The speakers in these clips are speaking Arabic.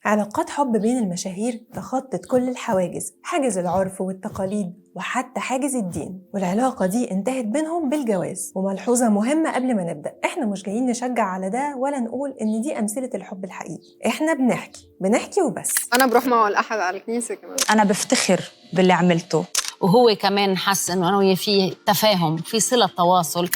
علاقات حب بين المشاهير تخطت كل الحواجز، حاجز العرف والتقاليد وحتى حاجز الدين، والعلاقة دي انتهت بينهم بالجواز. وملحوظة مهمة قبل ما نبدأ، احنا مش جايين نشجع على ده ولا نقول ان دي أمثلة الحب الحقيقي، احنا بنحكي وبس. أنا بروح معه الأحد على الكنيسة كمان. أنا بفتخر باللي عملته، وهو كمان حس إنه أنا وياه في تفاهم، في صلة تواصل.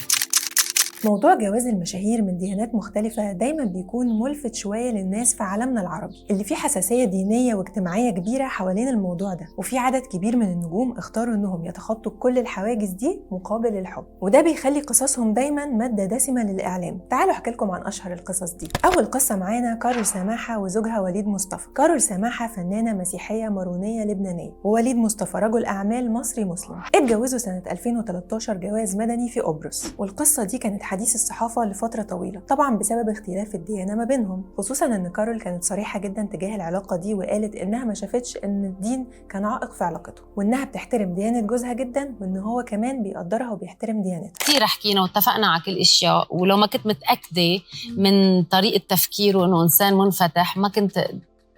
موضوع جواز المشاهير من ديانات مختلفة دايما بيكون ملفت شوية للناس في عالمنا العربي اللي فيه حساسية دينية واجتماعية كبيرة حوالين الموضوع ده، وفي عدد كبير من النجوم اختاروا انهم يتخطوا كل الحواجز دي مقابل الحب، وده بيخلي قصصهم دايما مادة دسمة للإعلام. تعالوا احكي لكم عن أشهر القصص دي. أول قصة معانا كارول سماحة وزوجها وليد مصطفى. كارول سماحة فنانة مسيحية مارونية لبنانية، ووليد مصطفى رجل أعمال مصري مسلم. اتجوزوا سنة 2013 جواز مدني في قبرص، والقصة دي كانت حديث الصحافة لفترة طويلة طبعا بسبب اختلاف الديانة ما بينهم، خصوصا ان كارول كانت صريحة جدا تجاه العلاقة دي، وقالت انها ما شافتش ان الدين كان عائق في علاقتهم، وانها بتحترم ديانة جوزها جدا، وان هو كمان بيقدرها وبيحترم ديانتها. كثير حكينا واتفقنا على كل الاشياء، ولو ما كنت متأكدة من طريقة تفكيره انه انسان منفتح ما كنت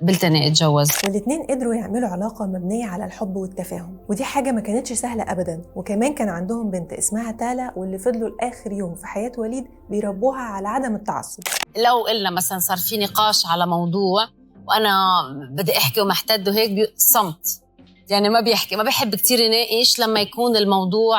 قبلت اني اتجوز. والاتنين قدروا يعملوا علاقة مبنية على الحب والتفاهم، ودي حاجة ما كانتش سهلة أبدا. وكمان كان عندهم بنت اسمها تالا، واللي فضلوا لآخر يوم في حياة وليد بيربوها على عدم التعصب. لو قلنا مثلا صار في نقاش على موضوع وأنا بدي أحكي ومحتد وهيك صمت، يعني ما بيحكي، ما بحب كتير يناقش لما يكون الموضوع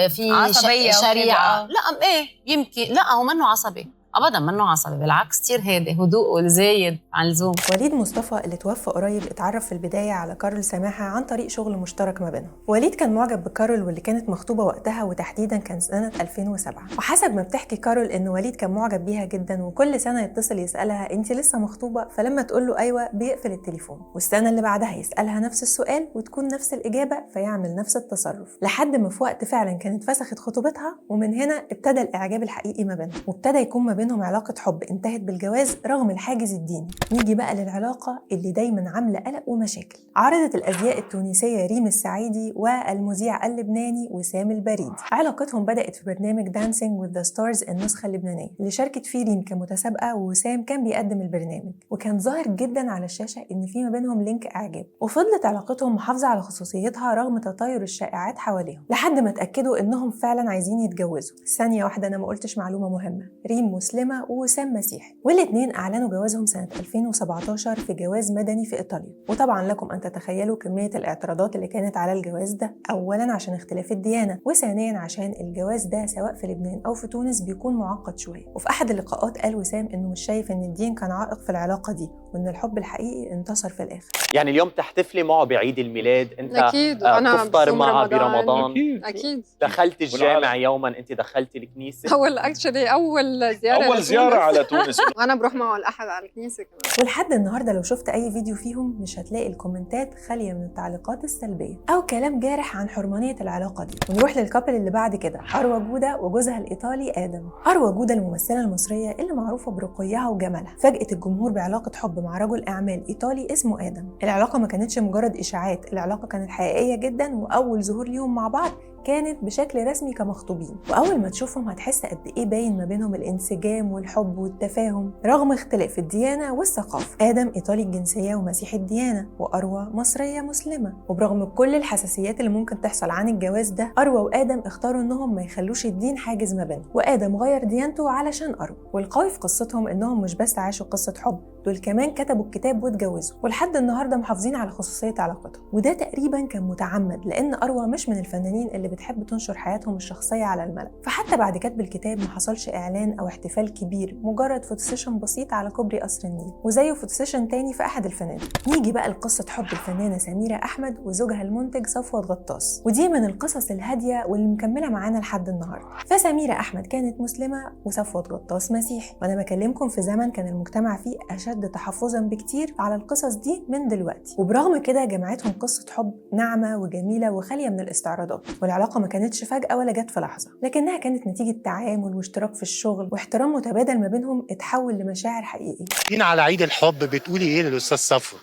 في عصبية شريعة. لا إيه يمكن لا، هو منه عصبي ابدا، منه عصبي، بالعكس كثير هادي، هدوءه الزايد عن اللزوم. وليد مصطفى اللي توفى قريب اتعرف في البدايه على كارول سماحه عن طريق شغل مشترك ما بينهم. وليد كان معجب بكارول واللي كانت مخطوبه وقتها، وتحديدا كان سنه 2007. وحسب ما بتحكي كارول ان وليد كان معجب بيها جدا، وكل سنه يتصل يسالها انت لسه مخطوبه، فلما تقول له ايوه بيقفل التليفون، والسنه اللي بعدها يسالها نفس السؤال وتكون نفس الاجابه فيعمل نفس التصرف، لحد ما في وقت فعلا كانت فسخت خطوبتها. ومن هنا ابتدى الاعجاب الحقيقي ما بينهم، وابتدى يكون ما بينهم علاقة حب انتهت بالجواز رغم الحاجز الديني. نيجي بقى للعلاقة اللي دايما عاملة قلق ومشاكل. عرضت الأزياء التونسية ريم السعيدي والمذيع اللبناني وسام البريدي. علاقتهم بدأت في برنامج دانسينج وذ ذا ستارز النسخة اللبنانية، اللي شاركت فيه ريم كمتسابقة ووسام كان بيقدم البرنامج، وكان ظاهر جدا على الشاشة إن في ما بينهم لينك إعجاب. وفضلت علاقتهم محافظة على خصوصيتها رغم تطاير الشائعات حواليهم، لحد ما اتأكدوا إنهم فعلا عايزين يتجوزوا. ثانية واحدة، أنا ما قلتش معلومة مهمة، ريم مسلمة ووسام مسيحي، والاثنين أعلنوا جوازهم سنة 2017 في جواز مدني في إيطاليا. وطبعا لكم أن تتخيلوا كمية الاعتراضات اللي كانت على الجواز ده، أولا عشان اختلاف الديانة، وثانيا عشان الجواز ده سواء في لبنان أو في تونس بيكون معقد شوية. وفي أحد اللقاءات قال وسام إنه مش شايف إن الدين كان عائق في العلاقة دي، وإن الحب الحقيقي انتصر في الآخر. يعني اليوم تحتفلي معه بعيد الميلاد، أنت أكيد، وأنا تفطر معه رمضان. برمضان. أكيد. دخلت الجامع يوما، أنت دخلت الكنيسة؟ أول زيارة على تونس. وأنا بروح معه الأحد على الكنيسة كمان. ولحد النهارده لو شفت اي فيديو فيهم مش هتلاقي الكومنتات خاليه من التعليقات السلبيه او كلام جارح عن حرمانيه العلاقه دي. ونروح للكابل اللي بعد كده، اروى جوده وجوزها الايطالي ادم. اروى جوده الممثله المصريه اللي معروفه برقيها وجمالها، فاجأت الجمهور بعلاقه حب مع رجل اعمال ايطالي اسمه ادم. العلاقه ما كانتش مجرد اشاعات، العلاقه كانت حقيقيه جدا، واول ظهور ليهم مع بعض كانت بشكل رسمي كمخطوبين. واول ما تشوفهم هتحس قد ايه باين ما بينهم الانسجام والحب والتفاهم رغم اختلاف الديانه والثقافه. ادم ايطالي الجنسيه ومسيحي الديانه، واروى مصريه مسلمه. وبرغم كل الحساسيات اللي ممكن تحصل عن الجواز ده، اروى وادم اختاروا انهم ما يخلوش الدين حاجز ما بينهم، وادم غير ديانته علشان اروى. والقوي في قصتهم انهم مش بس عاشوا قصه حب، دول كمان كتبوا الكتاب واتجوزوا، ولحد النهارده محافظين على خصوصيه علاقتهم. وده تقريبا كان متعمد، لان اروى مش من الفنانين اللي بتحب تنشر حياتهم الشخصيه على الملأ، فحتى بعد كتب الكتاب ما حصلش اعلان او احتفال كبير، مجرد فوتوسيشن بسيط على كوبري قصر النيل، وزيه فوتوسيشن تاني في احد الفنادق. نيجي بقى لقصه حب الفنانه سميره احمد وزوجها المنتج صفوت غطاس، ودي من القصص الهاديه واللي مكمله معانا لحد النهارده. فسميره احمد كانت مسلمه وصفوت غطاس مسيحي، وانا بكلمكم في زمن كان المجتمع فيه اشد تحفظا بكتير على القصص دي من دلوقتي، وبرغم كده جمعتهم قصه حب ناعمه وجميله وخاليه من الاستعراضات. والعلاقه ما كانتش فجاه ولا جت في لحظه، لكنها كانت نتيجه تعامل واشتراك في الشغل واحترام متبادل ما بينهم اتحول لمشاعر حقيقيه. جينا على عيد الحب، بتقولي ايه للاستاذ صفوت؟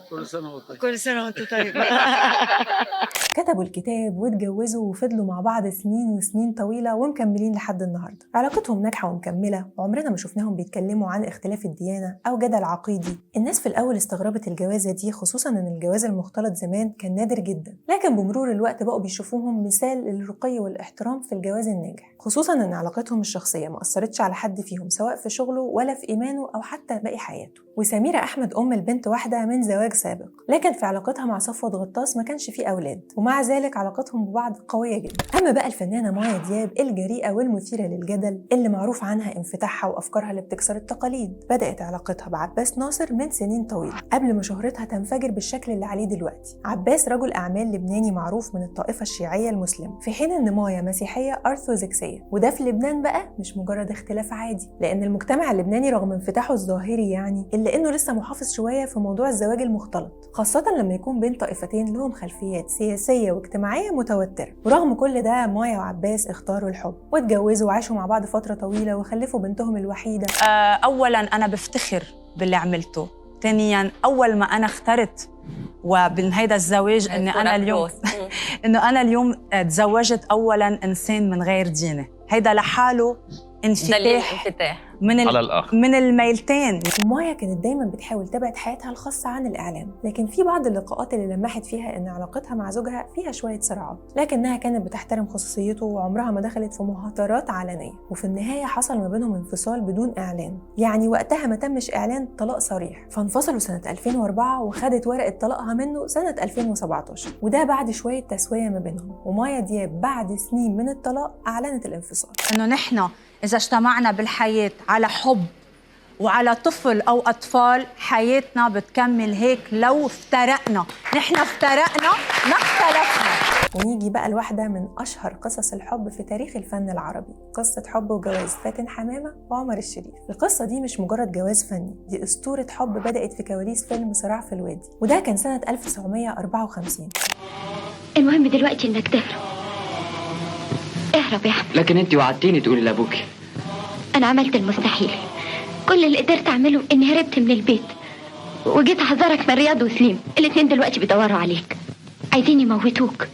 كل سنة وانتم طيب. كتبوا الكتاب واتجوزوا وفضلوا مع بعض سنين وسنين طويلة ومكملين لحد النهاردة. علاقتهم ناجحة ومكملة، وعمرنا ما شفناهم بيتكلموا عن اختلاف الديانة أو جدل عقيدي. الناس في الأول استغربت الجوازة دي، خصوصا إن الجواز المختلط زمان كان نادر جدا، لكن بمرور الوقت بقوا بيشوفوهم مثال للرقي والاحترام في الجواز الناجح، خصوصا إن علاقتهم الشخصية ما أثرتش على حد فيهم سواء في شغله ولا في إيمانه أو حتى باقي حياته. وسميرة أحمد أم البنت واحدة من زواج سابق، لكن في علاقتها مع صفوت غطاس ما كانش فيه أولاد، ومع ذلك علاقتهم ببعض قوية جدا. أما بقى الفنانة مايا دياب الجريئة والمثيرة للجدل اللي معروف عنها انفتاحها وأفكارها اللي بتكسر التقاليد، بدأت علاقتها بعباس ناصر من سنين طويلة قبل ما شهرتها تنفجر بالشكل اللي عليه دلوقتي. عباس رجل أعمال لبناني معروف من الطائفة الشيعية المسلمة، في حين إن مايا مسيحية أرثوذكسية، وده في لبنان بقى مش مجرد اختلاف عادي، لأن المجتمع اللبناني رغم انفتاحه الظاهري يعني إلا إنه لسه محافظ شوية في موضوع الزواج المختلط، خاصة لما يكون بين طائفتين لهم خلفيات سياسية واجتماعية متوترة. ورغم كل ده مايا وعباس اختاروا الحب واتجوزوا وعاشوا مع بعض فترة طويلة وخلفوا بنتهم الوحيدة. أولاً أنا بفتخر باللي عملته. ثانياً أول ما أنا اخترت وبهيدا الزواج إنه أنا اليوم تزوجت أولاً إنسان من غير دينه، هيدا لحاله انفتاح من الميلتين. ومايا كانت دايما بتحاول تبعد حياتها الخاصة عن الإعلام، لكن في بعض اللقاءات اللي لمحت فيها إن علاقتها مع زوجها فيها شوية صراعات، لكنها كانت بتحترم خصوصيته وعمرها ما دخلت في مهاترات علنية. وفي النهاية حصل ما بينهم انفصال بدون إعلان، يعني وقتها ما تمش إعلان طلاق صريح، فانفصلوا سنة 2004 وخدت ورقة طلاقها منه سنة 2017، وده بعد شوية تسوية ما بينهم. ومايا دياب بعد سنين من الطلاق أعلنت الانفصال. إنه نحن إذا اجتمعنا بالحياة على حب وعلى طفل أو أطفال، حياتنا بتكمل هيك. لو افترقنا، نحن افترقنا ما اختلفنا. ونيجي بقى لواحدة من أشهر قصص الحب في تاريخ الفن العربي، قصة حب وجواز فاتن حمامة وعمر الشريف. القصة دي مش مجرد جواز فني، دي أسطورة حب بدأت في كواليس فيلم صراع في الوادي، وده كان سنة 1954. المهم دلوقتي إنك تهرب. اهرب يا أحمد. لكن انت وعدتيني تقولي لابوكي. أنا عملت المستحيل، كل اللي قدرت أعمله إني هربت من البيت وجيت أحذرك من رياض وسليم، الاتنين دلوقتي بيدوروا عليك، عايزين يموتوك.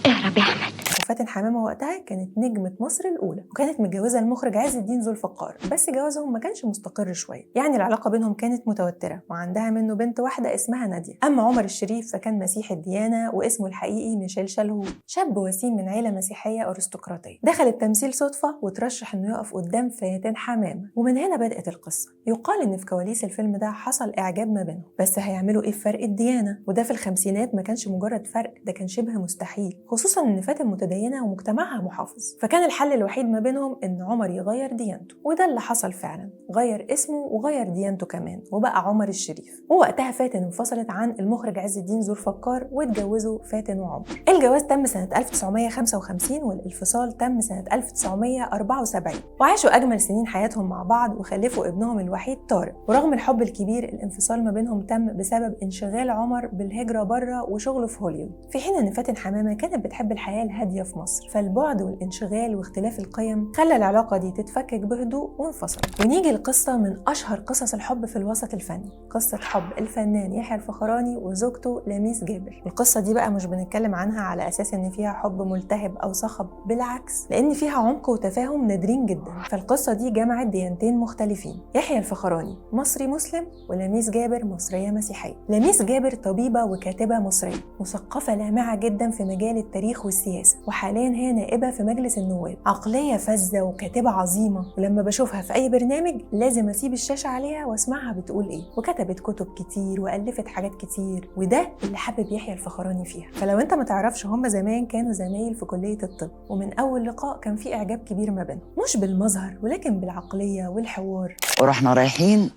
اهرب يا أحمد. وفاتن حمامة وقتها كانت نجمة مصر الأولى، وكانت متجوزة المخرج عز الدين ذو الفقار، بس جوازهم ما كانش مستقر شوية، يعني العلاقة بينهم كانت متوترة، وعندها منه بنت واحدة اسمها نادية. أما عمر الشريف فكان مسيحي الديانة واسمه الحقيقي ميشيل شلهوب، شاب وسيم من عيلة مسيحية أرستقراطية، دخل التمثيل صدفة وترشح إنه يقف قدام فاتن حمامة، ومن هنا بدأت القصة. يقال إن في كواليس الفيلم ده حصل إعجاب ما بينهم، بس هيعملوا إيه في فرق الديانة؟ وده في الخمسينات ما كانش مجرد فرق، ده كان شبه مستحيل، خصوصا إن فاتن متدينة ومجتمعها محافظ، فكان الحل الوحيد ما بينهم إن عمر يغير ديانته، وده اللي حصل فعلا، غير اسمه وغير ديانته كمان وبقى عمر الشريف. ووقتها فاتن انفصلت عن المخرج عز الدين ذو الفقار واتجوزوا فاتن وعمر. الجواز تم سنة 1955 والانفصال تم سنة 1974، وعاشوا أجمل سنين حياتهم مع بعض وخلفوا ابنهم الوحيد طارق. ورغم الحب الكبير الانفصال ما بينهم تم بسبب انشغال عمر بالهجرة بره وشغله في هوليوود، في حين إن فاتن حمامة كانت بتحب الحياة الهادية في مصر، فالبعد والانشغال واختلاف القيم خلى العلاقة دي تتفكك بهدوء وانفصلت. ونيجي لقصة من أشهر قصص الحب في الوسط الفني، قصة حب الفنان يحيى الفخراني وزوجته لميس جابر. القصة دي بقى مش بنتكلم عنها على أساس إن فيها حب ملتهب أو صخب، بالعكس، لأن فيها عمق وتفاهم نادرين جدا. فالقصة دي جمعت ديانتين مختلفين، يحيى الفخراني مصري مسلم ولميس جابر مصرية مسيحية. لميس جابر طبيبة وكاتبة مصرية مثقفة لامعة جدا في مجال التاريخ والسياسة، وحاليا هي نائبة في مجلس النواب، عقلية فذة وكاتبة عظيمة، ولما بشوفها في أي برنامج لازم أسيب الشاشة عليها واسمعها بتقول إيه. وكتبت كتب كتير وألفت حاجات كتير، وده اللي حابب يحيى الفخراني فيها. فلو أنت ما تعرفش، هم زمان كانوا زمايل في كلية الطب، ومن أول لقاء كان في إعجاب كبير ما بينهم، مش بالمظهر ولكن بالعقلية والحوار. ورحنا رايحين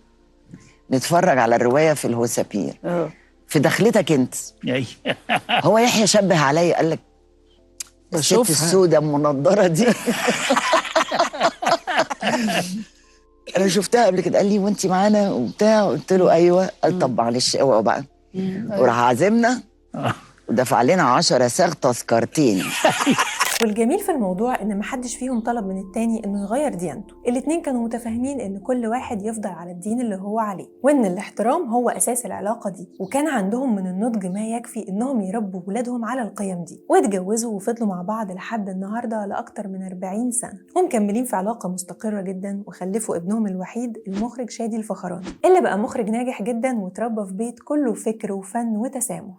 نتفرج على الرواية في الهوسابير، في دخلتك انت. هو يحيى شبه عليا قال لك الست السوداء المنضرة دي. انا شفتها قبل كده، قال لي وانت معانا وبتاع، قلت له ايوه. قال طب معلش اوعوا بقى، وراح عازمنا ودفع لنا 10 صاغ تذكرتين. والجميل في الموضوع ان محدش فيهم طلب من التاني انه يغير ديانته، الاتنين كانوا متفاهمين ان كل واحد يفضل على الدين اللي هو عليه، وان الاحترام هو اساس العلاقة دي، وكان عندهم من النضج ما يكفي انهم يربوا ولادهم على القيم دي، واتجوزوا وفضلوا مع بعض لحد النهارده لاكتر من 40 سنة، ومكملين في علاقة مستقرة جدا، وخلفوا ابنهم الوحيد المخرج شادي الفخراني اللي بقى مخرج ناجح جدا وتربى في بيت كله فكر وفن وتسامح.